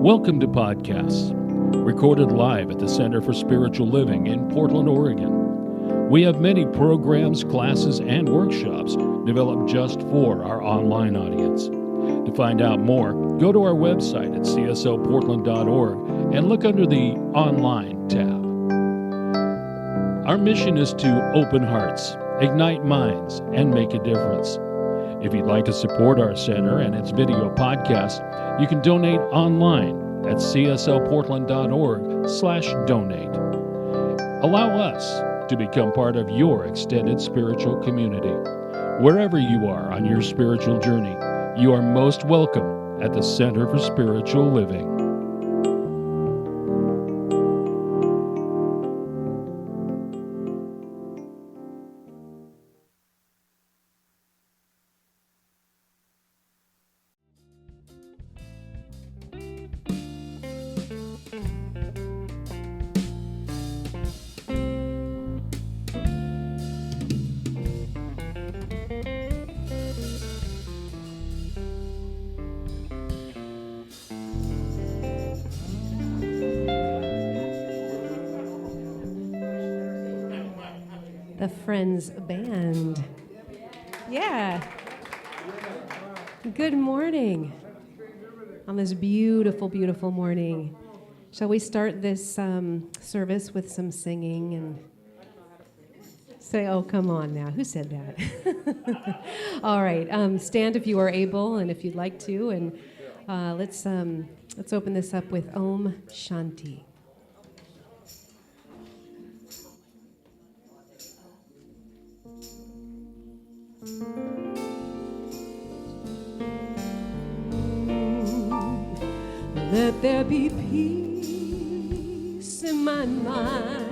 Welcome to Podcasts, recorded live at the Center for Spiritual Living in Portland, Oregon. We have many programs, classes, and workshops developed just for our online audience. To find out more, go to our website at csoportland.org and look under the Online tab. Our mission is to open hearts, ignite minds, and make a difference. If you'd like to support our center and its video podcast, you can donate online at csoportland.org/donate. Allow us to become part of your extended spiritual community. Wherever you are on your spiritual journey, you are most welcome at the Center for Spiritual Living. The Friends Band. Yeah. Good morning. On this beautiful, beautiful morning. Shall we start this service with some singing and say, oh, come on now. Who said that? All right. Stand if you are able and if you'd like to. And let's open this up with Om Shanti. Let there be peace in my mind.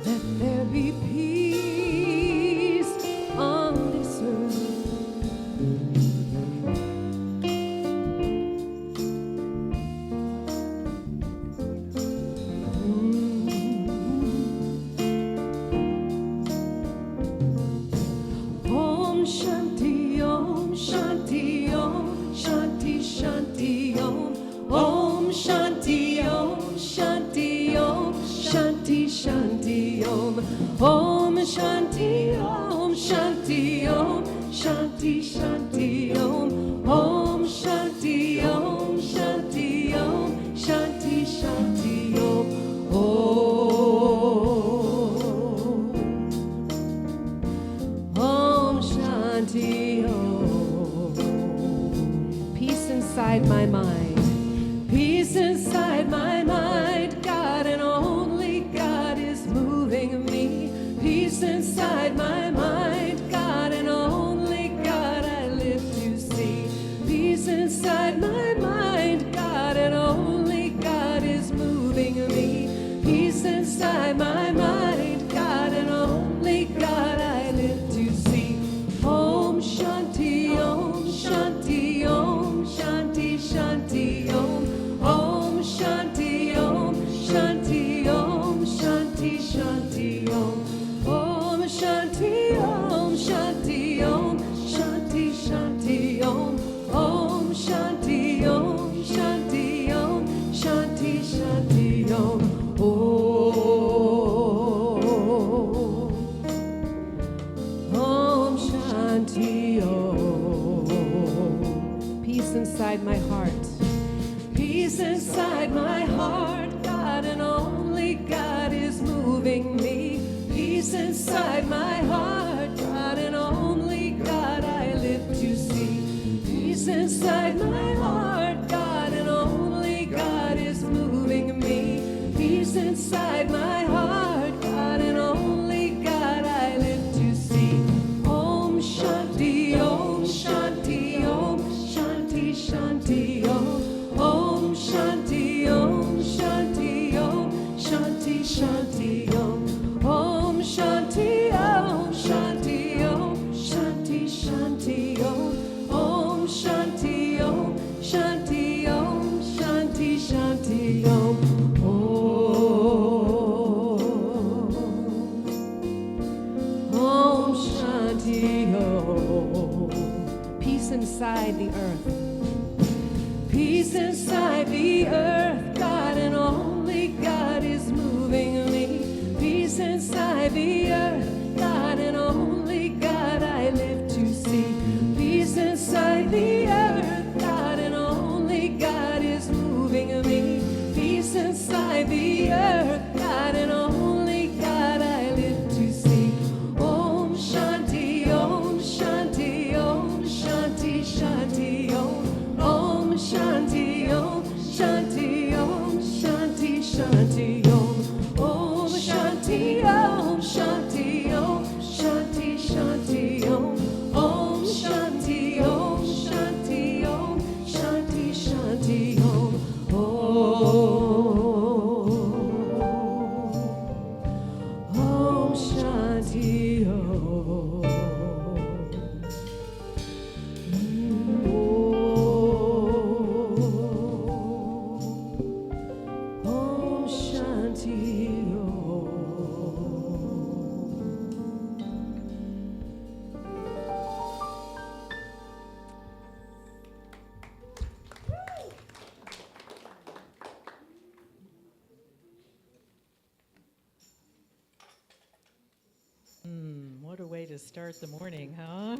Let there be peace on this earth. Om Shanti, Om Shanti, Om Shanti, Shanti, Om. Om Shanti, Om Shanti, Om Shanti, Shanti, Om. Om Shanti, Om Shanti, Om Shanti, Shanti, Om. Om Shanti, Om Shanti, Om Shanti, Shanti, Om. Om Shanti, Om. Peace inside my mind. Peace inside my mind. God and only God is moving me. Peace inside my mind. God and only God I live to see. Peace inside my mind. God and only God is moving me. Peace inside my mind. God and only God I live to see. Om Shanti, Om Shanti, Om Shanti, Shanti, Om. Om Shanti, Om Shanti, Om Shanti, Shanti, Om. Om Shanti, Om Shanti, Om Shanti, Shanti, Om. Om Shanti, Om Shanti, Om Shanti, Shanti, Om. Om Shanti, Om. Peace inside my heart. Peace inside my heart. God and only God is moving me. Peace inside my heart. God and only God I live to see. Peace inside my heart. God and only God is moving me. Peace inside my heart. God and only God I live to see. Om Shanti, Om Shanti, Om Shanti, Shanti, Om. Om Shanti, Om Shanti, Om Shanti, Shanti, Om. Om Shanti, Om Shanti, Om Shanti, Shanti, Om. Om Shanti, Om Shanti, Om Shanti, Shanti, Om. Om Shanti, Om. Peace inside the earth. Peace inside the earth, God and only God is moving me. Peace inside the earth, God and only God I live to see. Peace inside the earth, God and only God is moving me. Peace inside the earth, God and only God I live to see. Om Shanti, Om Shanti, Om Shanti, Shanti, Om. Om Shanti, Om Shanti, Om Shanti, Shanti, Om. Om Shanti, Om Shanti, Om Shanti, Shanti, Om. Om Shanti, Om Shanti, Om Shanti, Shanti, Om. Om Shanti, Om. Om Shanti, Om. What a way to start the morning, huh?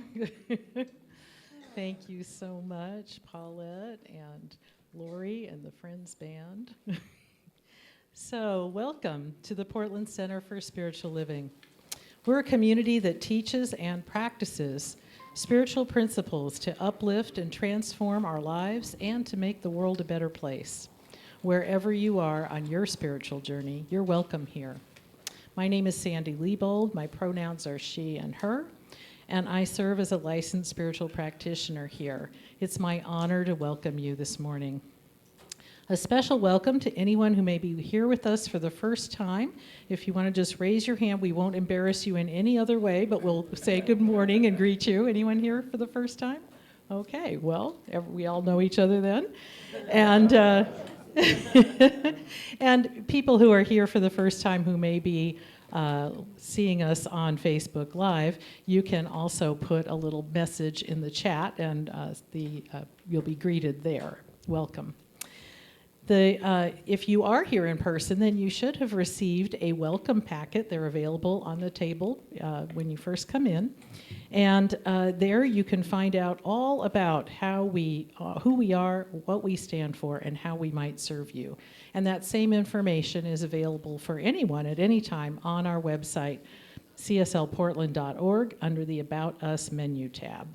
Thank you so much, Paulette and Lauri and the Friends Band. So, welcome to the Portland Center for Spiritual Living. We're a community that teaches and practices spiritual principles to uplift and transform our lives and to make the world a better place. Wherever you are on your spiritual journey, you're welcome here. My name is Sandy Liebold. My pronouns are she and her, and I serve as a licensed spiritual practitioner here. It's my honor to welcome you this morning. A special welcome to anyone who may be here with us for the first time. If you want to just raise your hand, we won't embarrass you in any other way, but we'll say good morning and greet you. Anyone here for the first time? Okay, well, we all know each other then. And and people who are here for the first time who may be seeing us on Facebook Live, you can also put a little message in the chat, and you'll be greeted there. Welcome. If you are here in person, then you should have received a welcome packet. They're available on the table when you first come in. And there you can find out all about who we are, what we stand for, and how we might serve you. And that same information is available for anyone at any time on our website, cslportland.org, under the About Us menu tab.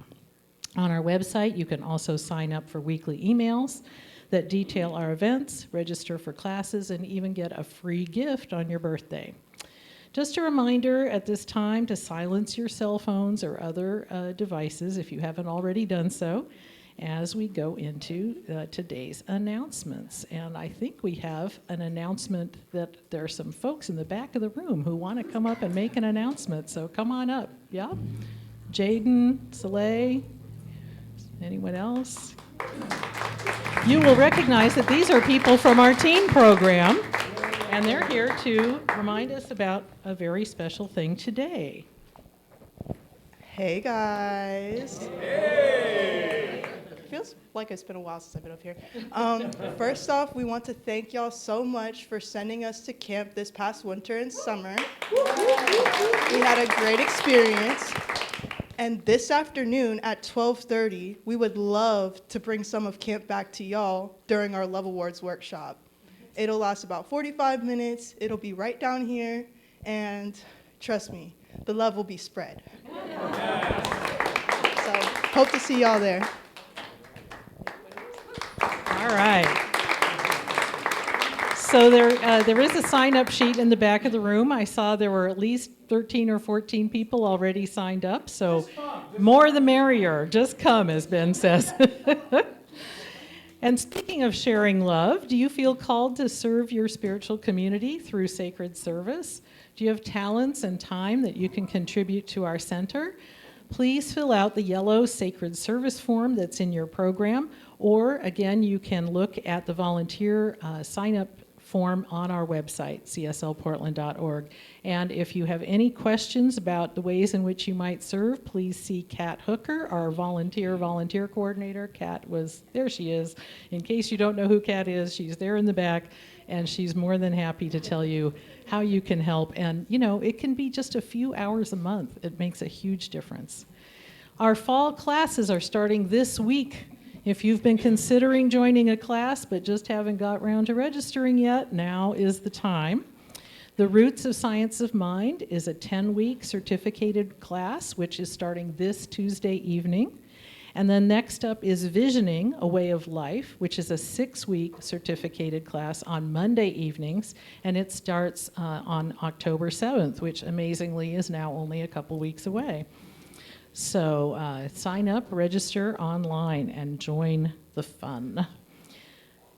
On our website, you can also sign up for weekly emails that detail our events, register for classes, and even get a free gift on your birthday. Just a reminder at this time to silence your cell phones or other devices if you haven't already done so as we go into today's announcements. And I think we have an announcement that there are some folks in the back of the room who want to come up and make an announcement, so come on up. Yeah? Jaden, Soleil, anyone else? You will recognize that these are people from our teen program, and they're here to remind us about a very special thing today. Hey guys. Hey. Feels like it's been a while since I've been up here. First off, we want to thank y'all so much for sending us to camp this past winter and summer. We had a great experience. And this afternoon at 12:30, we would love to bring some of camp back to y'all during our Love Awards workshop. It'll last about 45 minutes. It'll be right down here. And trust me, the love will be spread. So hope to see y'all there. All right. So there is a sign-up sheet in the back of the room. I saw there were at least 13 or 14 people already signed up, so more the merrier. Just come, as Ben says. And speaking of sharing love, do you feel called to serve your spiritual community through sacred service? Do you have talents and time that you can contribute to our center? Please fill out the yellow sacred service form that's in your program, or again, you can look at the volunteer sign-up form on our website, cslportland.org. And if you have any questions about the ways in which you might serve, please see Kat Hooker, our volunteer coordinator. Kat was, there she is. In case you don't know who Kat is, she's there in the back, and she's more than happy to tell you how you can help. And, you know, it can be just a few hours a month. It makes a huge difference. Our fall classes are starting this week. If you've been considering joining a class but just haven't got around to registering yet, now is the time. The Roots of Science of Mind is a 10-week certificated class, which is starting this Tuesday evening. And then next up is Visioning, a Way of Life, which is a 6-week certificated class on Monday evenings, and it starts on October 7th, which amazingly is now only a couple weeks away. So sign up, register online, and join the fun.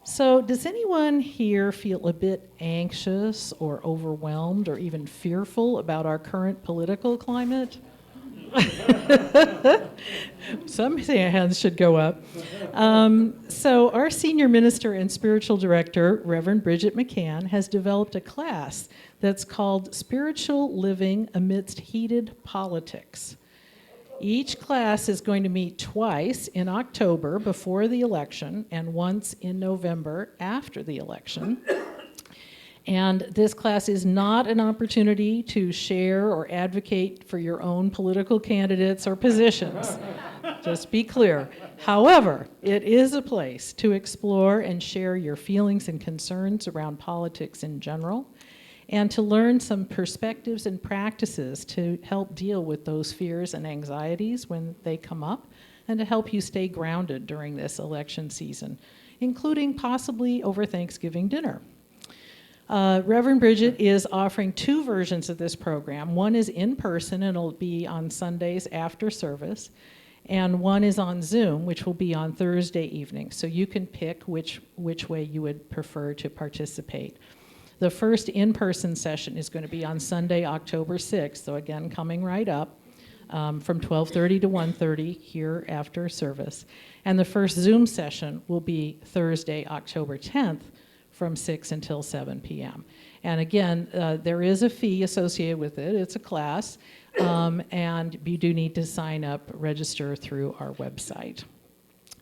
So does anyone here feel a bit anxious or overwhelmed or even fearful about our current political climate? Some hands should go up. So our senior minister and spiritual director, Reverend Bridget McCann, has developed a class that's called Spiritual Living Amidst Heated Politics. Each class is going to meet twice in October before the election and once in November after the election. And this class is not an opportunity to share or advocate for your own political candidates or positions. Just be clear. However, it is a place to explore and share your feelings and concerns around politics in general, and to learn some perspectives and practices to help deal with those fears and anxieties when they come up, and to help you stay grounded during this election season, including possibly over Thanksgiving dinner. Reverend Bridget is offering 2 versions of this program. One is in person, and it'll be on Sundays after service, and one is on Zoom, which will be on Thursday evening. So you can pick which way you would prefer to participate. The first in-person session is going to be on Sunday, October 6th, so again, coming right up, from 12:30 to 1:30 here after service. And the first Zoom session will be Thursday, October 10th, from 6 until 7 p.m. And again, there is a fee associated with it. It's a class, and you do need to sign up, register through our website.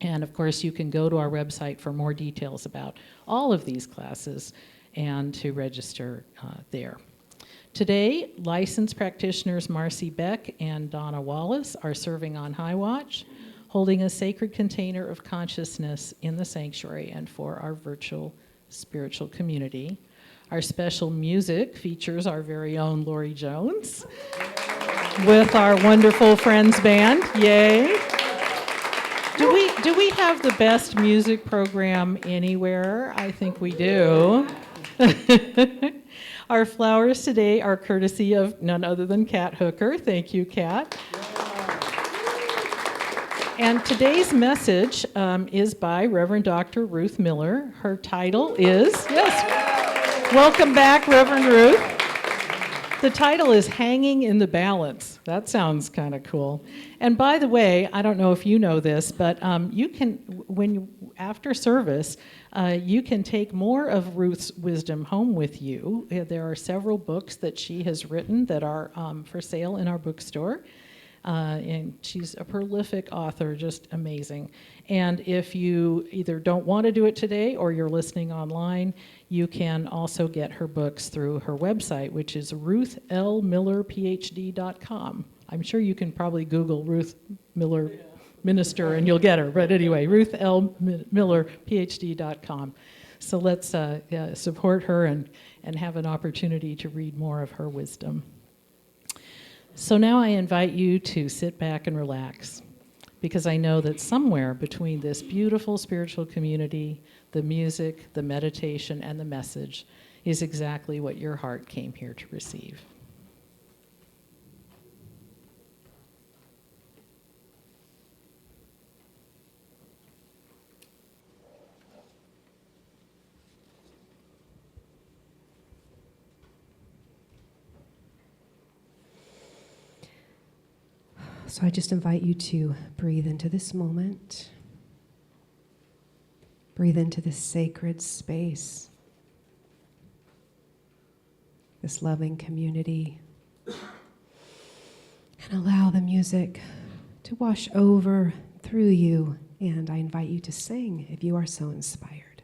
And of course, you can go to our website for more details about all of these classes and to register there. Today, licensed practitioners Marcy Beck and Donna Wallace are serving on High Watch, holding a sacred container of consciousness in the sanctuary and for our virtual spiritual community. Our special music features our very own Lauri Jones with our wonderful Friends Band. Yay! Do we have the best music program anywhere? I think we do. Our flowers today are courtesy of none other than Kat Hooker. Thank you, Kat. And today's message is by Reverend Dr. Ruth Miller. Her title is, yes, welcome back, Reverend Ruth. The title is Hanging in the Balance. That sounds kind of cool. And by the way, I don't know if you know this, but you can, after service, you can take more of Ruth's wisdom home with you. There are several books that she has written that are for sale in our bookstore. And she's a prolific author, just amazing. And if you either don't want to do it today or you're listening online, you can also get her books through her website, which is ruthlmillerphd.com. I'm sure you can probably Google Ruth Miller Minister and you'll get her. But anyway, ruthlmillerphd.com. So let's support her and have an opportunity to read more of her wisdom. So now I invite you to sit back and relax, because I know that somewhere between this beautiful spiritual community, the music, the meditation, and the message is exactly what your heart came here to receive. So I just invite you to breathe into this moment. Breathe into this sacred space. this loving community. And allow the music to wash over through you. And I invite you to sing if you are so inspired.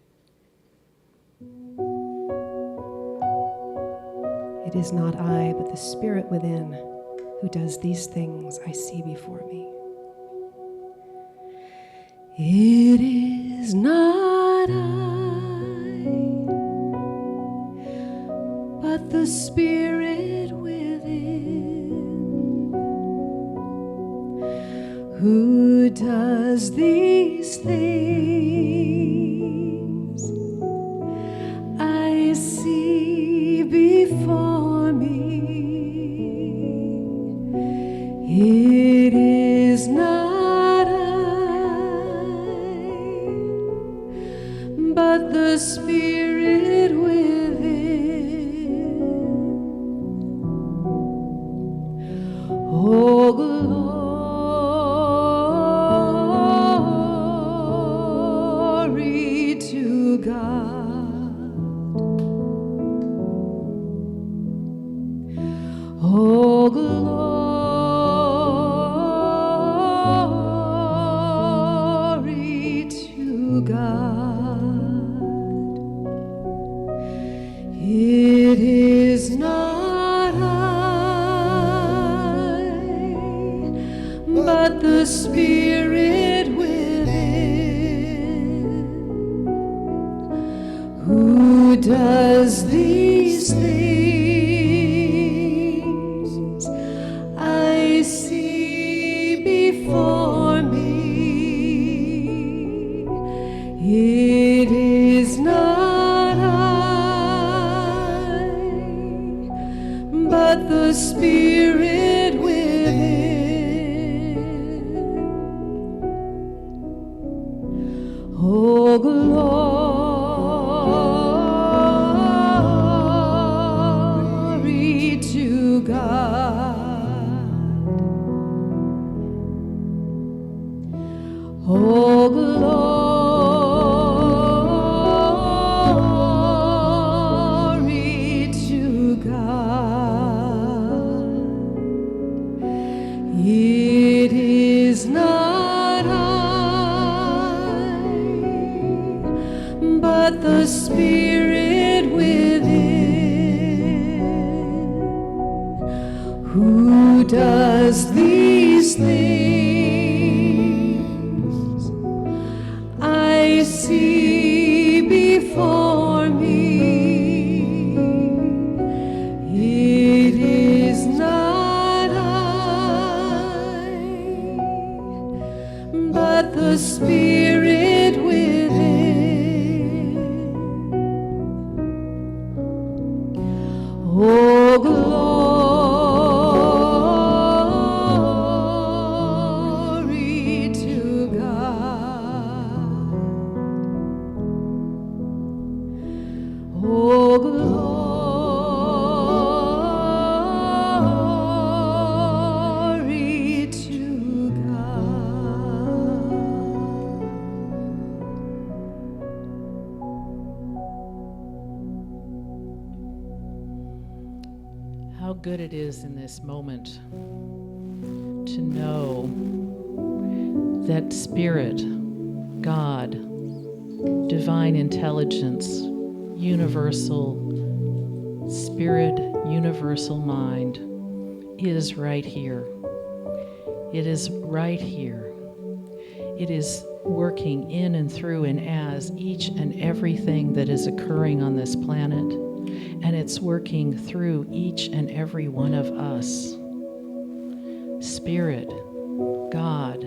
It is not I, but the Spirit within who does these things I see before me. It is not I, but the Spirit within who does these things I see before me. It is not I, but the Spirit within. Oh, glory to God. Oh, glory to God. It is not I, but the Spirit within who does these things I see before me. It is not I, but the Spirit within. Oh, glory to God. Oh, glory to God. It is not I, but the Spirit within who does these things I see before me. It is not I, but the Spirit within. Oh, glory to God. Oh, glory to God. How good it is in this moment to know that Spirit, God, divine intelligence, universal Spirit, universal mind is right here. It is right here. It is working in and through and as each and everything that is occurring on this planet. And it's working through each and every one of us. Spirit, God,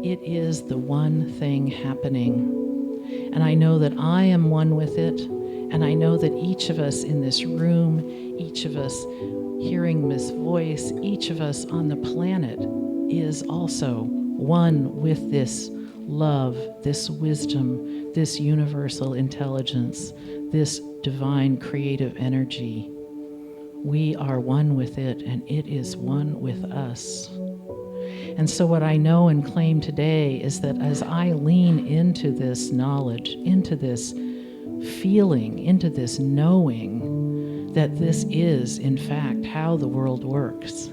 it is the one thing happening. And I know that I am one with it. And I know that each of us in this room, each of us hearing this voice, each of us on the planet is also one with this love, this wisdom, this universal intelligence, this divine creative energy. We are one with it, and it is one with us. And so what I know and claim today is that as I lean into this knowledge, into this feeling, into this knowing, that this is, in fact, how the world works,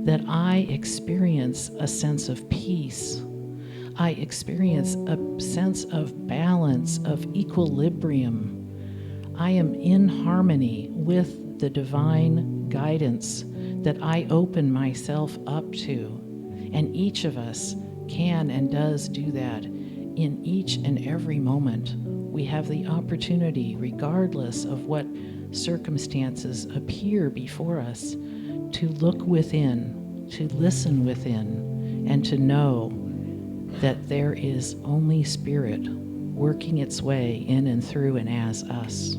that I experience a sense of peace. I experience a sense of balance, of equilibrium. I am in harmony with the divine guidance that I open myself up to. And each of us can and does do that in each and every moment. We have the opportunity, regardless of what circumstances appear before us, to look within, to listen within, and to know that there is only Spirit working its way in and through and as us.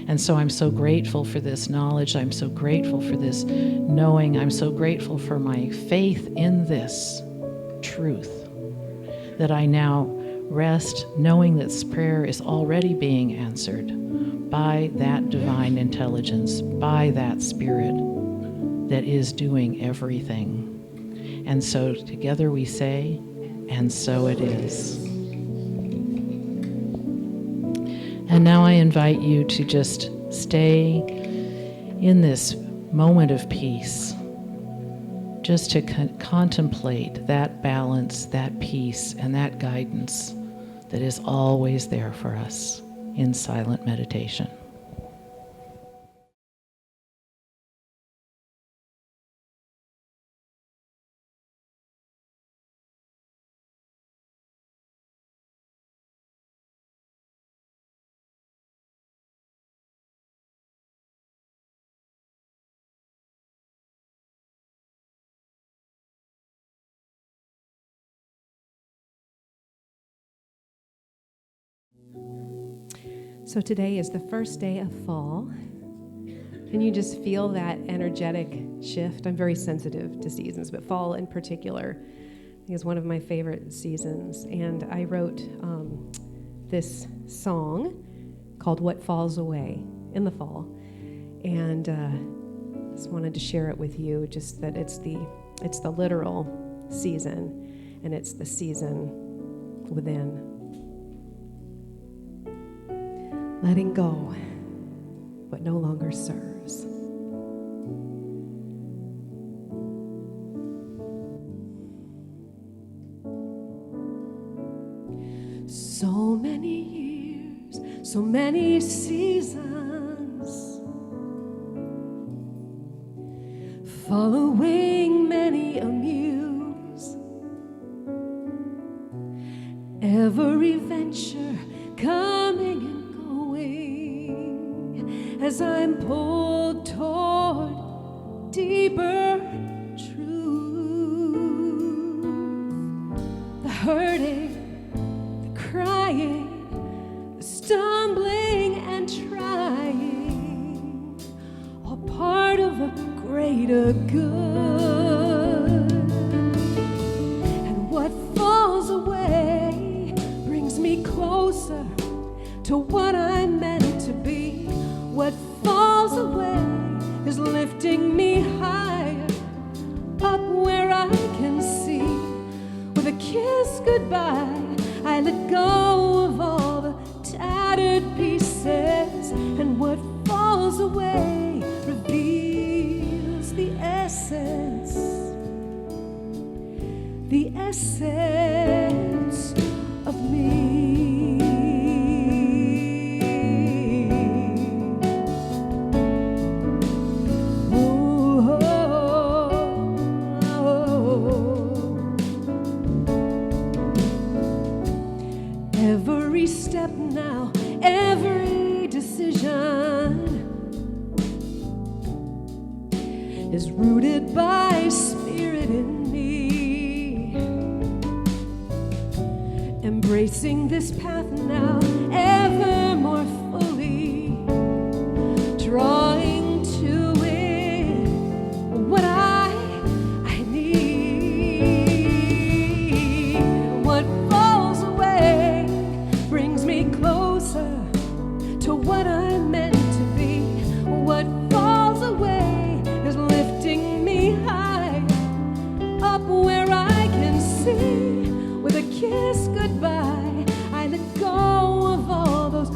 And so I'm so grateful for this knowledge. I'm so grateful for this knowing. I'm so grateful for my faith in this truth, that I now rest knowing that this prayer is already being answered by that divine intelligence, by that Spirit that is doing everything. And so together we say, and so it is. And now I invite you to just stay in this moment of peace, just to contemplate that balance, that peace, and that guidance that is always there for us in silent meditation. So today is the first day of fall. Can you just feel that energetic shift? I'm very sensitive to seasons, but fall in particular is one of my favorite seasons. And I wrote this song called What Falls Away in the fall. And just wanted to share it with you, just that it's the literal season, and it's the season within. Letting go what no longer serves. So many years, so many seasons, following many a muse, every venture coming and as I'm pulled toward deeper truth. The hurting, the crying, the stumbling and trying, all part of a greater good. And what falls away brings me closer to what I'm meant to be. What falls away is lifting me higher, up where I can see. With a kiss goodbye, I let go of all the tattered pieces, and what falls away reveals the essence of me. Every step now, every decision is rooted by Spirit in me. Embracing this path now, ever more fully, drawing to it what I need. What falls away brings me closer to what I'm meant to be. What falls away is lifting me high, up where I can see. With a kiss goodbye, I let go of all those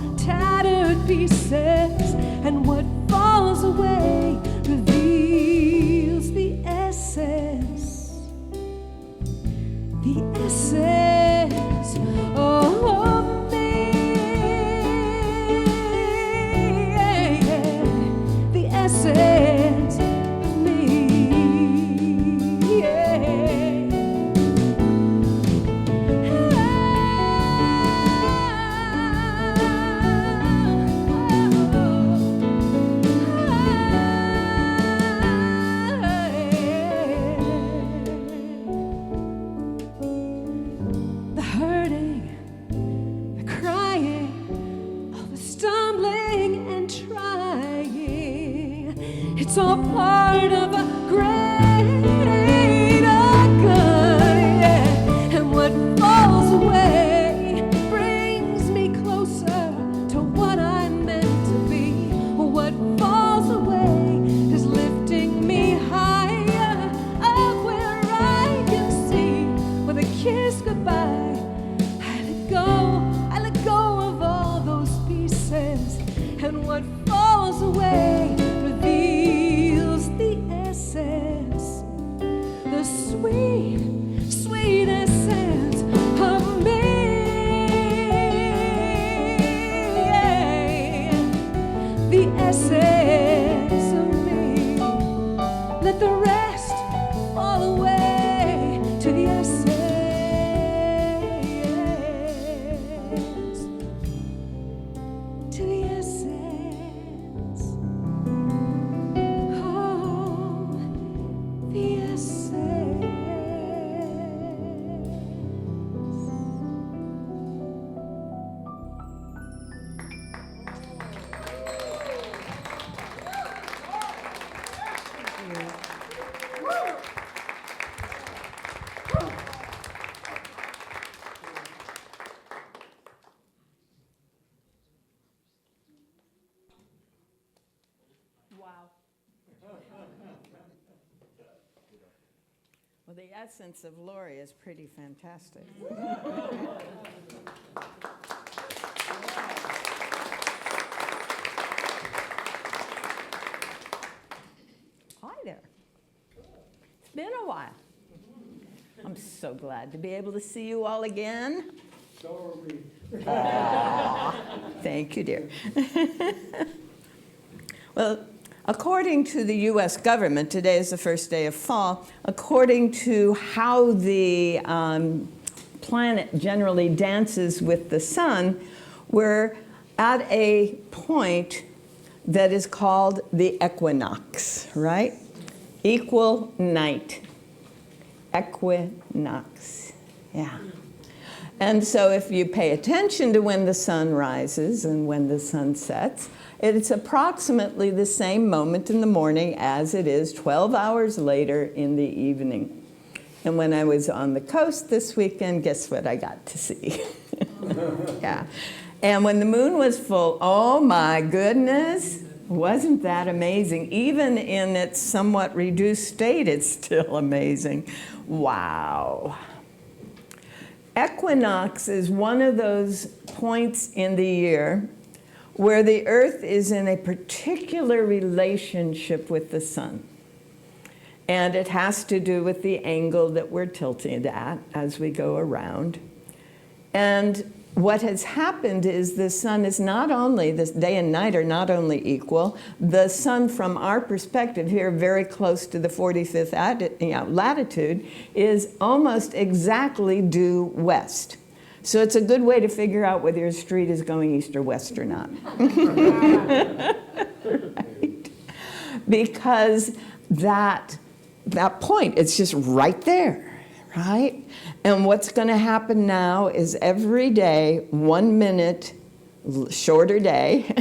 sweet, sweet essence of me. The essence of me. Let the rest fall away to the essence. To the essence. Oh, the essence. Wow. Well, the essence of Lauri is pretty fantastic. Hi there. It's been a while. I'm so glad to be able to see you all again. So are we. Thank you, dear. Well, according to the U.S. government, today is the first day of fall, according to how the planet generally dances with the sun, we're at a point that is called the equinox, right? Equal night. Equinox, yeah. And so if you pay attention to when the sun rises and when the sun sets, it's approximately the same moment in the morning as it is 12 hours later in the evening. And when I was on the coast this weekend, guess what I got to see? Yeah. And when the moon was full, oh my goodness, wasn't that amazing? Even in its somewhat reduced state, it's still amazing. Wow. Equinox is one of those points in the year where the Earth is in a particular relationship with the sun. And it has to do with the angle that we're tilted at as we go around. And what has happened is the sun is not only, this day and night are not only equal, the sun from our perspective here, very close to the 45th latitude, is almost exactly due west. So it's a good way to figure out whether your street is going east or west or not. Right? Because that point, it's just right there, right? And what's going to happen now is every day, 1 minute shorter day,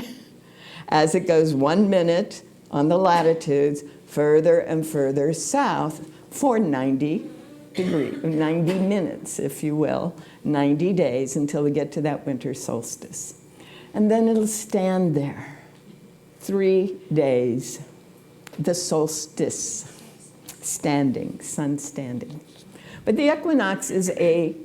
as it goes 1 minute on the latitudes, further and further south for 90 minutes, if you will, 90 days until we get to that winter solstice. And then it'll stand there 3 days, the solstice, standing, sun standing. But the equinox is a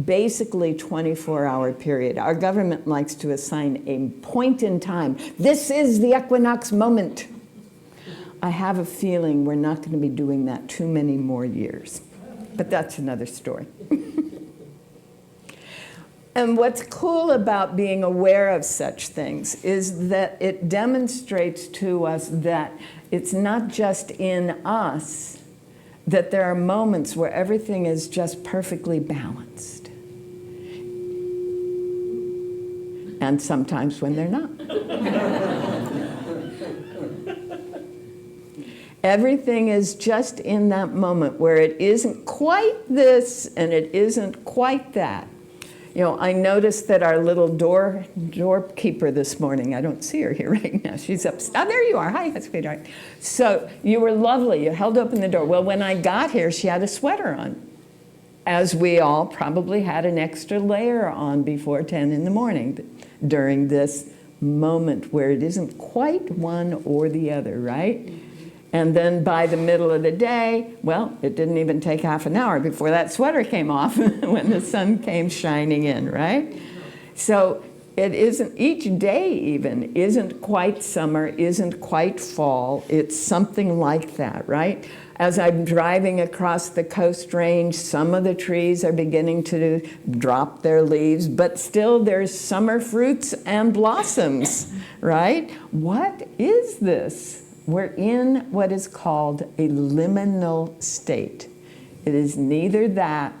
basically 24-hour period. Our government likes to assign a point in time. This is the equinox moment. I have a feeling we're not going to be doing that too many more years. But that's another story. And what's cool about being aware of such things is that it demonstrates to us that it's not just in us, that there are moments where everything is just perfectly balanced. And sometimes when they're not. Everything is just in that moment where it isn't quite this and it isn't quite that. You know, I noticed that our little doorkeeper this morning, I don't see her here right now, she's upstairs. Oh, there you are. Hi, sweetheart. So you were lovely. You held open the door. Well, when I got here, she had a sweater on, as we all probably had an extra layer on before 10 in the morning during this moment where it isn't quite one or the other, right? And then by the middle of the day, well, it didn't even take half an hour before that sweater came off when the sun came shining in, right? So it isn't, each day even, isn't quite summer, isn't quite fall. It's something like that, right? As I'm driving across the Coast Range, some of the trees are beginning to drop their leaves, but still there's summer fruits and blossoms, right? What is this? We're in what is called a liminal state. It is neither that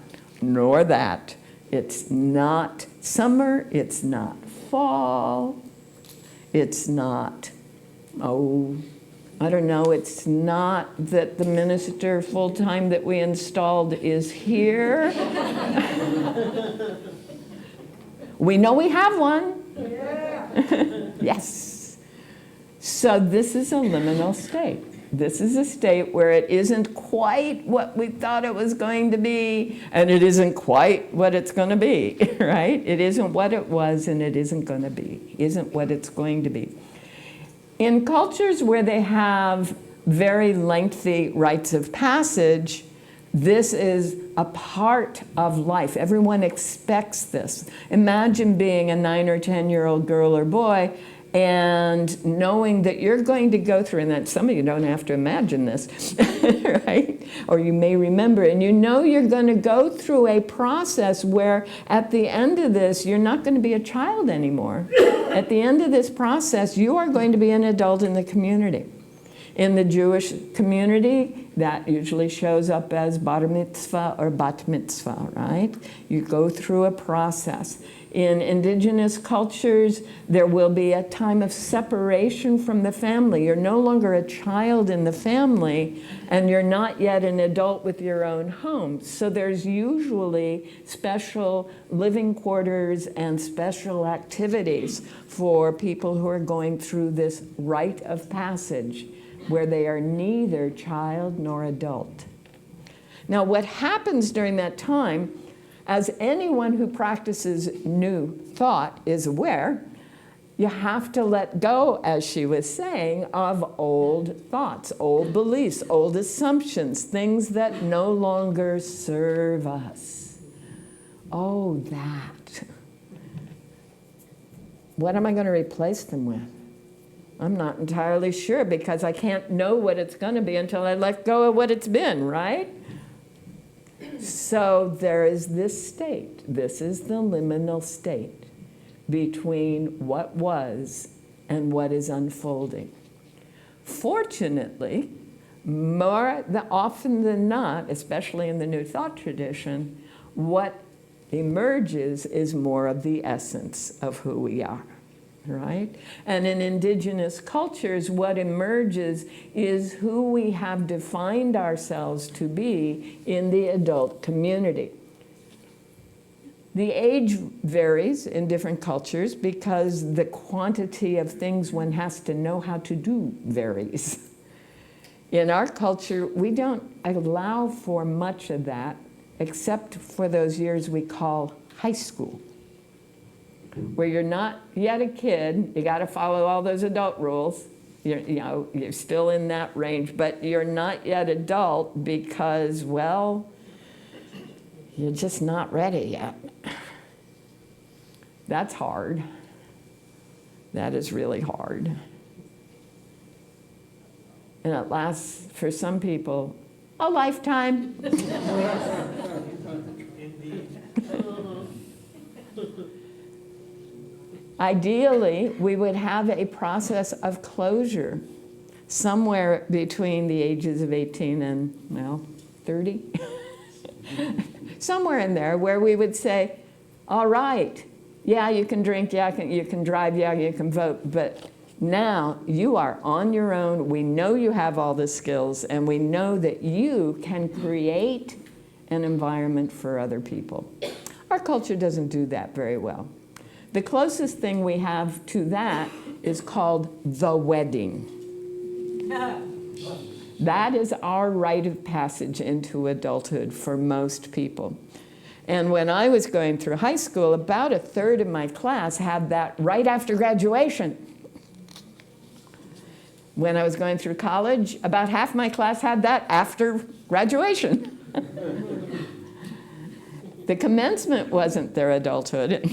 nor that. It's not summer, it's not fall, it's not, I don't know, it's not that the minister full-time that we installed is here. We know we have one. Yeah. Yes. So this is a liminal state. This is a state where it isn't quite what we thought it was going to be, and it isn't quite what it's going to be, right? It isn't what it was, and it isn't going to be, isn't what it's going to be. In cultures where they have very lengthy rites of passage, this is a part of life. Everyone expects this. Imagine being a 9 or 10-year-old girl or boy and knowing that you're going to go through, and that some of you don't have to imagine this, right? Or you may remember, and you know you're going to go through a process where at the end of this, you're not going to be a child anymore. At the end of this process, you are going to be an adult in the community. In the Jewish community, that usually shows up as bar mitzvah or bat mitzvah, right? You go through a process. In indigenous cultures, there will be a time of separation from the family. You're no longer a child in the family, and you're not yet an adult with your own home. So there's usually special living quarters and special activities for people who are going through this rite of passage, where they are neither child nor adult. Now, what happens during that time, as anyone who practices new thought is aware, you have to let go, as she was saying, of old thoughts, old beliefs, old assumptions, things that no longer serve us. Oh, that. What am I going to replace them with? I'm not entirely sure, because I can't know what it's going to be until I let go of what it's been, right? So there is this state. This is the liminal state between what was and what is unfolding. Fortunately, more often than not, especially in the New Thought tradition, what emerges is more of the essence of who we are. Right? And in indigenous cultures, what emerges is who we have defined ourselves to be in the adult community. The age varies in different cultures because the quantity of things one has to know how to do varies. In our culture, we don't allow for much of that, except for those years we call high school, where you're not yet a kid. You got to follow all those adult rules. You're still in that range, but you're not yet adult because, well, you're just not ready yet. That's hard. That is really hard. And it lasts, for some people, a lifetime. Ideally, we would have a process of closure somewhere between the ages of 18 and, well, 30. Somewhere in there where we would say, all right, yeah, you can drink, yeah, you can drive, yeah, you can vote, but now you are on your own. We know you have all the skills, and we know that you can create an environment for other people. Our culture doesn't do that very well. The closest thing we have to that is called the wedding. That is our rite of passage into adulthood for most people. And when I was going through high school, about a third of my class had that right after graduation. When I was going through college, about half my class had that after graduation. The commencement wasn't their adulthood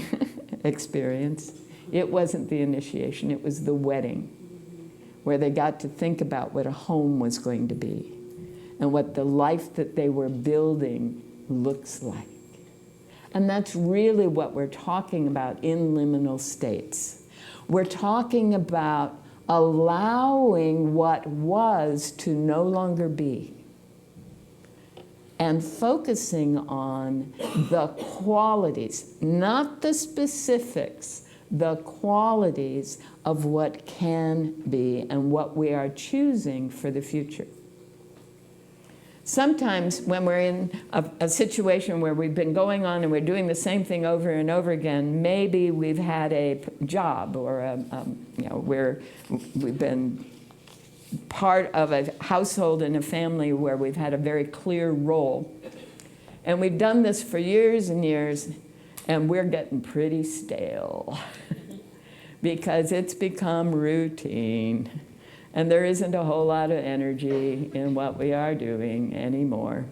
experience. It wasn't the initiation, it was the wedding, where they got to think about what a home was going to be and what the life that they were building looks like. And that's really what we're talking about in liminal states. We're talking about allowing what was to no longer be and focusing on the qualities, not the specifics, the qualities of what can be and what we are choosing for the future. Sometimes when we're in a situation where we've been going on and we're doing the same thing over and over again, maybe we've had a job or we've been part of a household and a family where we've had a very clear role. And we've done this for years and years, and we're getting pretty stale because it's become routine. And there isn't a whole lot of energy in what we are doing anymore.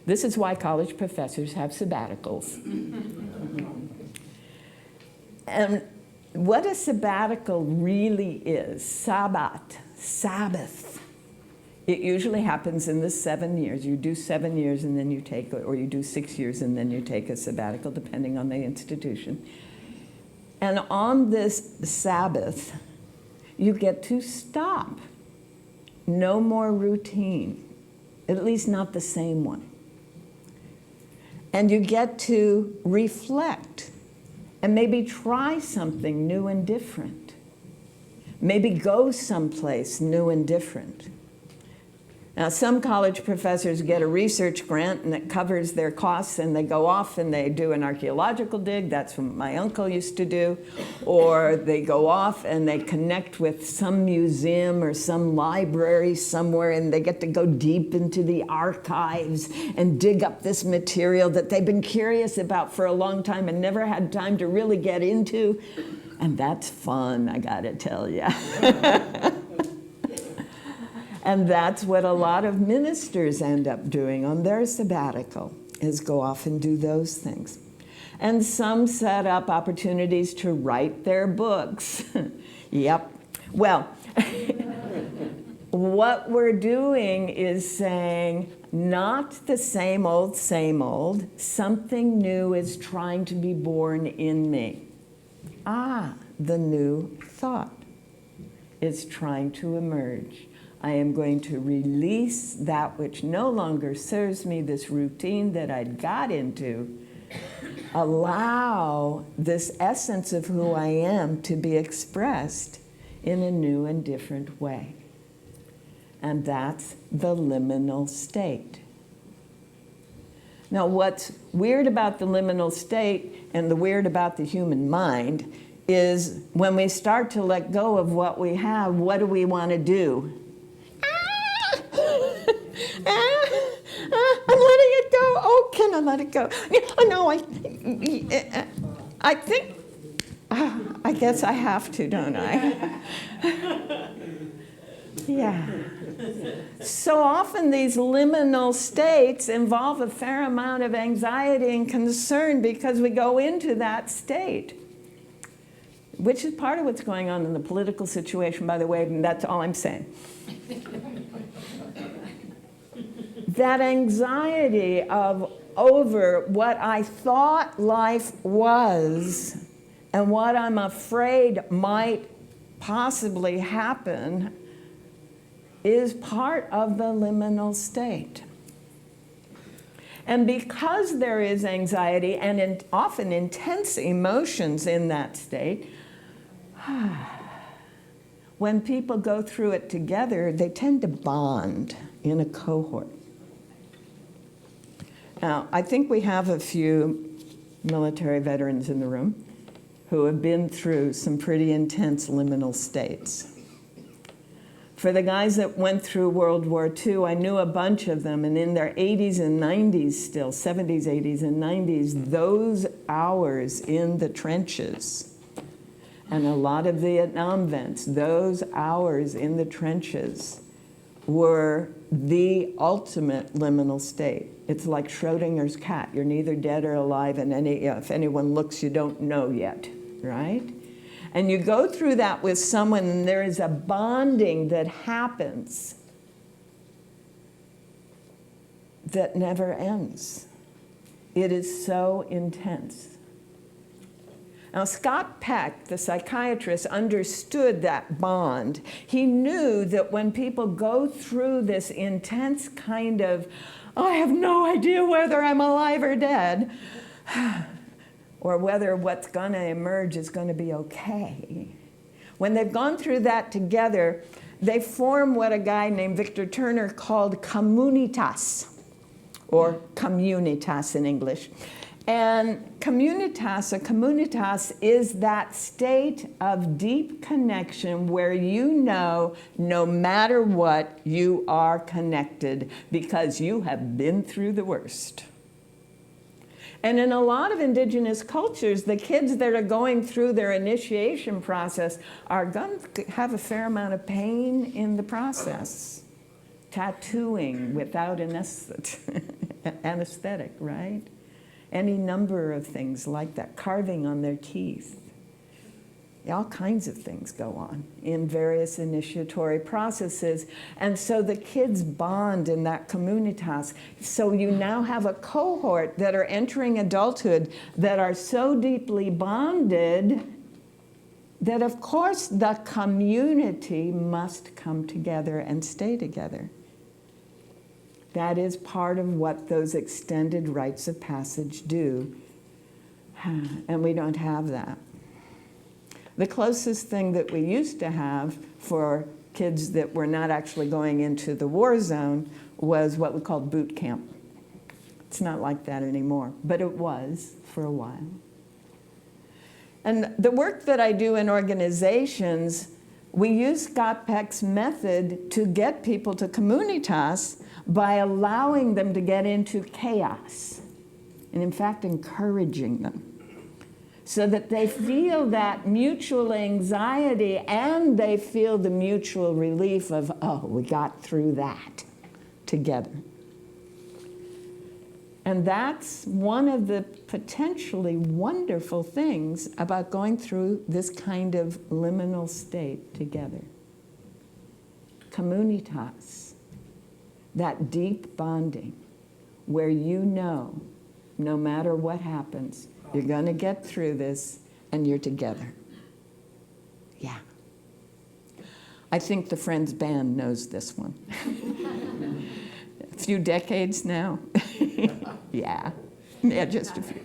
This is why college professors have sabbaticals. And what a sabbatical really is, Sabbath. It usually happens in the 7 years. You do 7 years and then you take, or you do 6 years and then you take a sabbatical, depending on the institution. And on this Sabbath, you get to stop. No more routine, at least not the same one. And you get to reflect and maybe try something new and different. Maybe go someplace new and different. Now, some college professors get a research grant and it covers their costs, and they go off and they do an archaeological dig. That's what my uncle used to do. Or they go off and they connect with some museum or some library somewhere, and they get to go deep into the archives and dig up this material that they've been curious about for a long time and never had time to really get into. And that's fun, I gotta tell you. And that's what a lot of ministers end up doing on their sabbatical, is go off and do those things. And some set up opportunities to write their books. Yep. Well, what we're doing is saying, not the same old, something new is trying to be born in me. The new thought is trying to emerge. I am going to release that which no longer serves me, this routine that I got into, allow this essence of who I am to be expressed in a new and different way. And that's the liminal state. Now, what's weird about the liminal state and the weird about the human mind is when we start to let go of what we have, what do we want to do? I'm letting it go. Oh, can I let it go? No, I think, I guess I have to, don't I? Yeah. So often these liminal states involve a fair amount of anxiety and concern because we go into that state, which is part of what's going on in the political situation, by the way, and that's all I'm saying. That anxiety over what I thought life was and what I'm afraid might possibly happen is part of the liminal state. And because there is anxiety and often intense emotions in that state, when people go through it together, they tend to bond in a cohort. Now, I think we have a few military veterans in the room who have been through some pretty intense liminal states. For the guys that went through World War II, I knew a bunch of them, and in their 80s and 90s still, 70s, 80s, and 90s, those hours in the trenches, and a lot of Vietnam vets, those hours in the trenches were the ultimate liminal state. It's like Schrodinger's cat. You're neither dead or alive, and if anyone looks, you don't know yet, right? And you go through that with someone, and there is a bonding that happens that never ends. It is so intense. Now, Scott Peck, the psychiatrist, understood that bond. He knew that when people go through this intense kind of, I have no idea whether I'm alive or dead, or whether what's going to emerge is going to be okay. When they've gone through that together, they form what a guy named Victor Turner called communitas, or communitas in English. And a communitas is that state of deep connection where you know no matter what, you are connected because you have been through the worst. And in a lot of indigenous cultures, the kids that are going through their initiation process are going to have a fair amount of pain in the process. Tattooing without anesthetic, right? Any number of things like that, carving on their teeth. All kinds of things go on in various initiatory processes. And so the kids bond in that communitas. So you now have a cohort that are entering adulthood that are so deeply bonded that, of course, the community must come together and stay together. That is part of what those extended rites of passage do. And we don't have that. The closest thing that we used to have for kids that were not actually going into the war zone was what we called boot camp. It's not like that anymore, but it was for a while. And the work that I do in organizations, we use Scott Peck's method to get people to communitas by allowing them to get into chaos, and in fact encouraging them, so that they feel that mutual anxiety and they feel the mutual relief of, oh, we got through that together. And that's one of the potentially wonderful things about going through this kind of liminal state together. Communitas, that deep bonding where you know, no matter what happens, you're going to get through this and you're together. Yeah. I think the Friends Band knows this one. A few decades now. Yeah, just a few.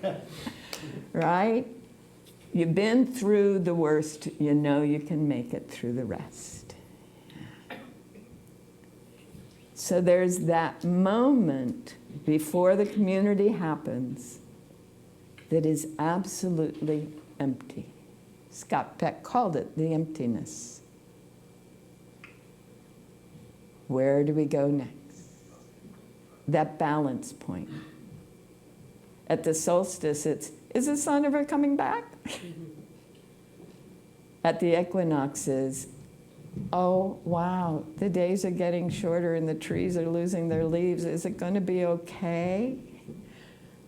Right? You've been through the worst, you know you can make it through the rest. So there's that moment before the community happens that is absolutely empty. Scott Peck called it the emptiness. Where do we go next? That balance point. At the solstice, it's, is the sun ever coming back? At the equinoxes, oh, wow, the days are getting shorter and the trees are losing their leaves. Is it going to be okay?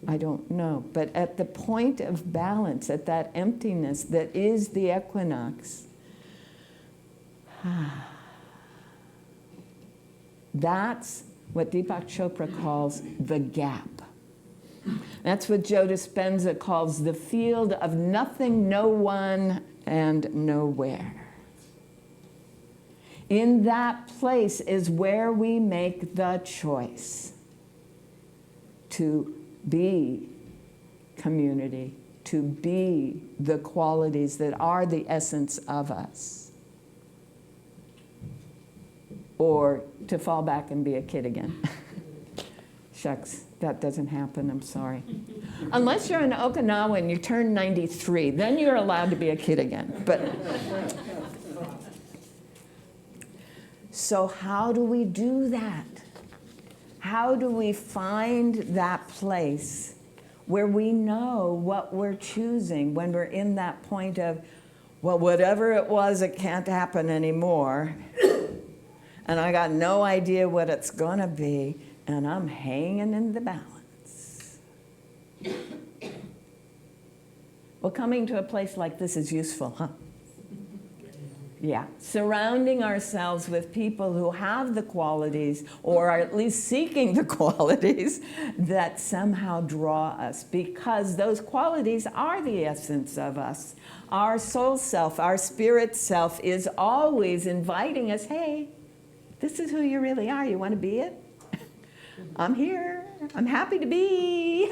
I don't know. But at the point of balance, at that emptiness that is the equinox, that's what Deepak Chopra calls the gap. That's what Joe Dispenza calls the field of nothing, no one, and nowhere. In that place is where we make the choice to be community, to be the qualities that are the essence of us, or to fall back and be a kid again. Shucks, that doesn't happen, I'm sorry. Unless you're in Okinawa and you turn 93, then you're allowed to be a kid again. But so how do we do that? How do we find that place where we know what we're choosing when we're in that point of, well, whatever it was, it can't happen anymore. And I got no idea what it's going to be, and I'm hanging in the balance. Well, coming to a place like this is useful, huh? Yeah, surrounding ourselves with people who have the qualities, or are at least seeking the qualities, that somehow draw us, because those qualities are the essence of us. Our soul self, our spirit self is always inviting us, hey, this is who you really are. You want to be it? I'm here. I'm happy to be.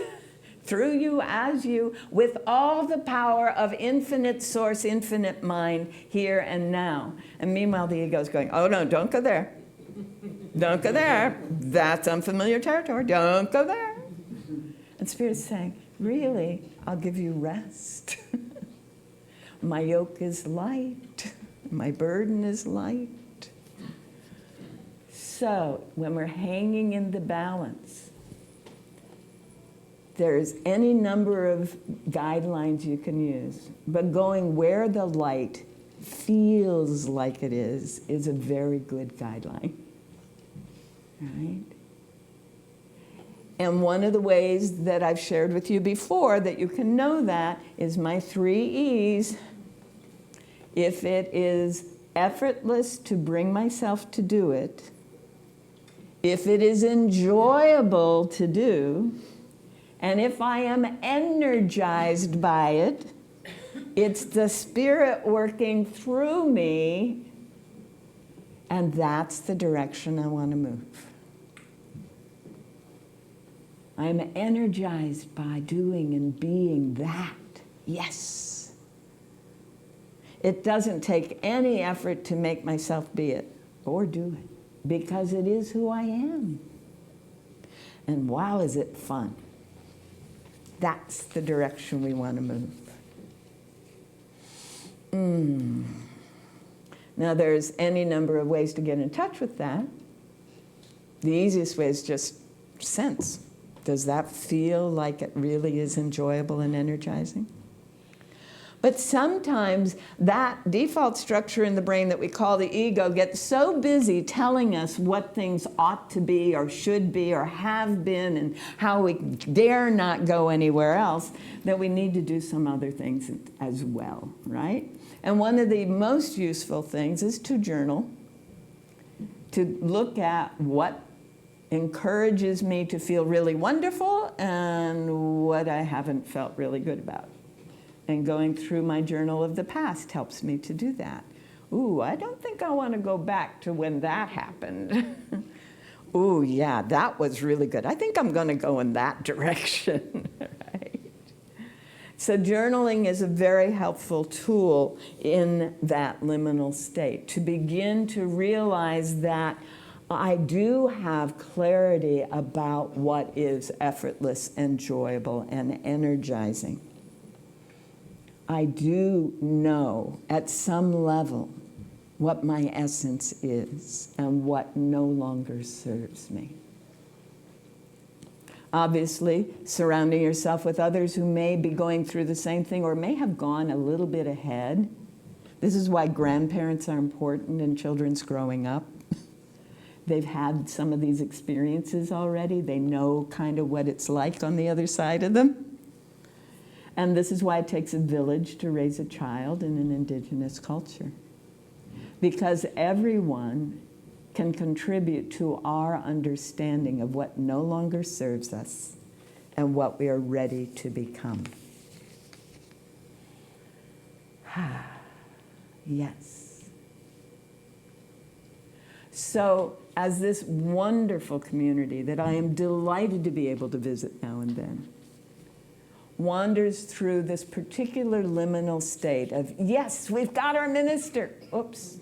Through you, as you, with all the power of infinite source, infinite mind, here and now. And meanwhile, the ego is going, oh no, don't go there. Don't go there. That's unfamiliar territory. Don't go there. And Spirit's saying, really, I'll give you rest. My yoke is light. My burden is light. So, when we're hanging in the balance, there's any number of guidelines you can use, but going where the light feels like it is a very good guideline, right? And one of the ways that I've shared with you before that you can know that is my 3 E's. If it is effortless to bring myself to do it, if it is enjoyable to do, and if I am energized by it, it's the Spirit working through me, and that's the direction I want to move. I'm energized by doing and being that. Yes. It doesn't take any effort to make myself be it or do it, because it is who I am. And wow, is it fun. That's the direction we want to move. Now, there's any number of ways to get in touch with that. The easiest way is just sense. Does that feel like it really is enjoyable and energizing? But sometimes that default structure in the brain that we call the ego gets so busy telling us what things ought to be or should be or have been and how we dare not go anywhere else that we need to do some other things as well, right? And one of the most useful things is to journal, to look at what encourages me to feel really wonderful and what I haven't felt really good about. And going through my journal of the past helps me to do that. Ooh, I don't think I want to go back to when that happened. Ooh, yeah, that was really good. I think I'm going to go in that direction, right? So journaling is a very helpful tool in that liminal state, to begin to realize that I do have clarity about what is effortless, enjoyable, and energizing. I do know at some level what my essence is and what no longer serves me. Obviously, surrounding yourself with others who may be going through the same thing or may have gone a little bit ahead. This is why grandparents are important in children's growing up. They've had some of these experiences already. They know kind of what it's like on the other side of them. And this is why it takes a village to raise a child in an indigenous culture. Because everyone can contribute to our understanding of what no longer serves us and what we are ready to become. Yes. So, as this wonderful community that I am delighted to be able to visit now and then, wanders through this particular liminal state of, yes, we've got our minister. Oops.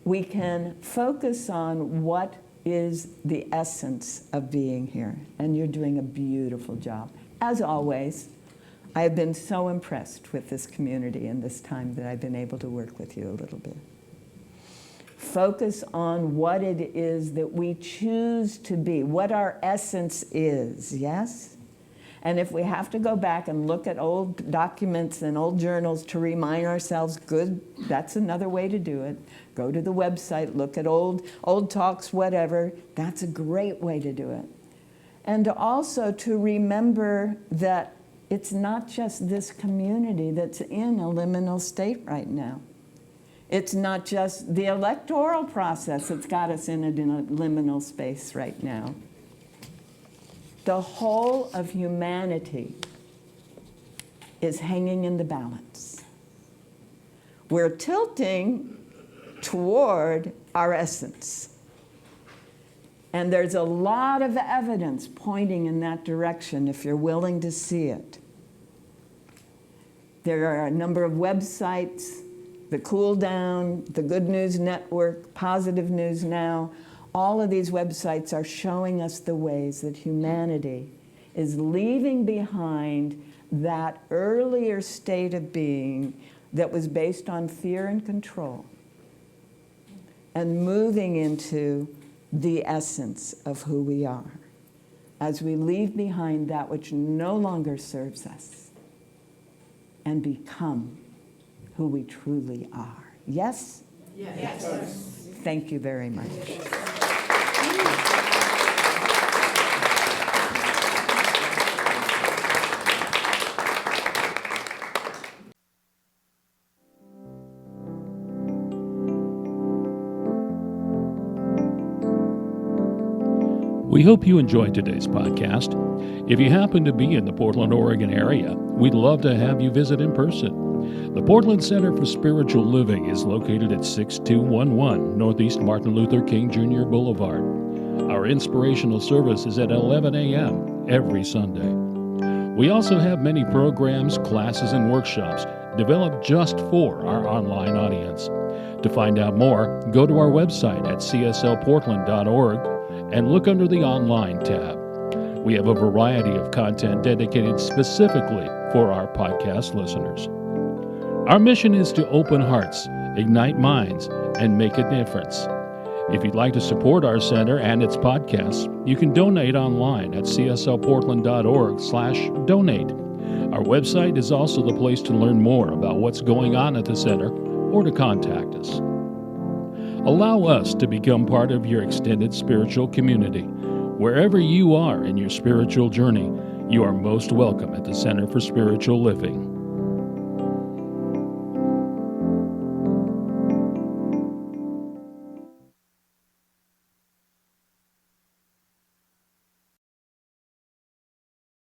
We can focus on what is the essence of being here. And you're doing a beautiful job. As always, I have been so impressed with this community in this time that I've been able to work with you a little bit. Focus on what it is that we choose to be, what our essence is, yes? And if we have to go back and look at old documents and old journals to remind ourselves, good, that's another way to do it. Go to the website, look at old talks, whatever. That's a great way to do it. And also to remember that It's not just this community that's in a liminal state right now. It's not just the electoral process that's got us in a liminal space right now. The whole of humanity is hanging in the balance. We're tilting toward our essence. And there's a lot of evidence pointing in that direction if you're willing to see it. There are a number of websites, the Cool Down, the Good News Network, Positive News Now. All of these websites are showing us the ways that humanity is leaving behind that earlier state of being that was based on fear and control and moving into the essence of who we are as we leave behind that which no longer serves us and become who we truly are. Yes? Yes. Thank you very much. We hope you enjoyed today's podcast. If you happen to be in the Portland, Oregon area, we'd love to have you visit in person. The Portland Center for Spiritual Living is located at 6211 Northeast Martin Luther King Jr. Boulevard. Our inspirational service is at 11 a.m. every Sunday. We also have many programs, classes, and workshops developed just for our online audience. To find out more, go to our website at cslportland.org and look under the Online tab. We have a variety of content dedicated specifically for our podcast listeners. Our mission is to open hearts, ignite minds, and make a difference. If you'd like to support our center and its podcasts, you can donate online at cslportland.org/donate. Our website is also the place to learn more about what's going on at the center or to contact us. Allow us to become part of your extended spiritual community. Wherever you are in your spiritual journey, you are most welcome at the Center for Spiritual Living.